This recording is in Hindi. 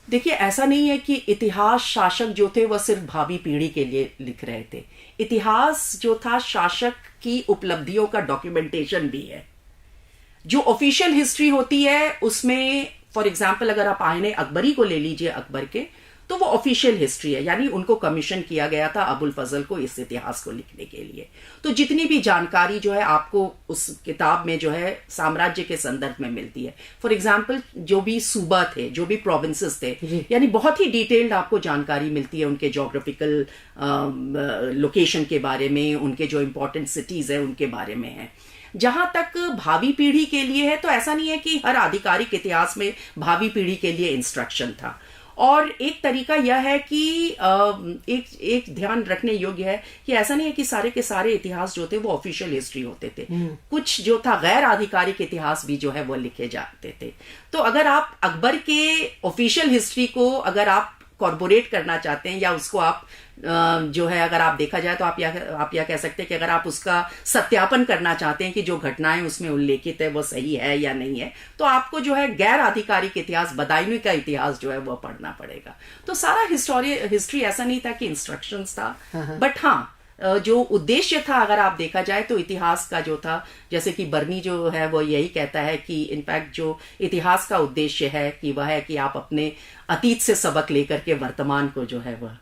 देखिए, ऐसा नहीं है कि इतिहास शासक जो थे वह सिर्फ भावी पीढ़ी के लिए लिख रहे थे। इतिहास जो था शासक की उपलब्धियों का डॉक्यूमेंटेशन भी है। जो ऑफिशियल हिस्ट्री होती है उसमें, फॉर एग्जाम्पल अगर आप आईने अकबरी को ले लीजिए, अकबर के, तो वो ऑफिशियल हिस्ट्री है, यानी उनको कमीशन किया गया था अबुल फजल को इस इतिहास को लिखने के लिए। तो जितनी भी जानकारी जो है आपको उस किताब में जो है साम्राज्य के संदर्भ में मिलती है। फॉर एग्जाम्पल जो भी सूबा थे, जो भी प्रोविंसेस थे, यानी बहुत ही डिटेल्ड आपको जानकारी मिलती है उनके जोग्राफिकल लोकेशन के बारे में, उनके जो इंपॉर्टेंट सिटीज है उनके बारे में है। जहां तक भावी पीढ़ी के लिए है, तो ऐसा नहीं है कि हर आधिकारिक इतिहास में भावी पीढ़ी के लिए इंस्ट्रक्शन था। और एक तरीका यह है कि एक ध्यान रखने योग्य है कि ऐसा नहीं है कि सारे के सारे इतिहास जो थे वो ऑफिशियल हिस्ट्री होते थे। कुछ जो था गैर आधिकारिक इतिहास भी जो है वो लिखे जाते थे। तो अगर आप अकबर के ऑफिशियल हिस्ट्री को अगर आप कॉर्पोरेट करना चाहते हैं, या उसको आप जो है अगर आप देखा जाए तो आप यह कह सकते हैं कि अगर आप उसका सत्यापन करना चाहते हैं कि जो घटनाएं उसमें उल्लेखित है वो सही है या नहीं है, तो आपको जो है गैर आधिकारिक इतिहास, बदायूं का इतिहास जो है वो पढ़ना पड़ेगा। तो सारा हिस्ट्री ऐसा नहीं था कि इंस्ट्रक्शंस था, बट हाँ, जो उद्देश्य था अगर आप देखा जाए तो इतिहास का जो था, जैसे कि बर्नी जो है वो यही कहता है कि इनफैक्ट जो इतिहास का उद्देश्य है कि वह है कि आप अपने अतीत से सबक लेकर के वर्तमान को जो है वह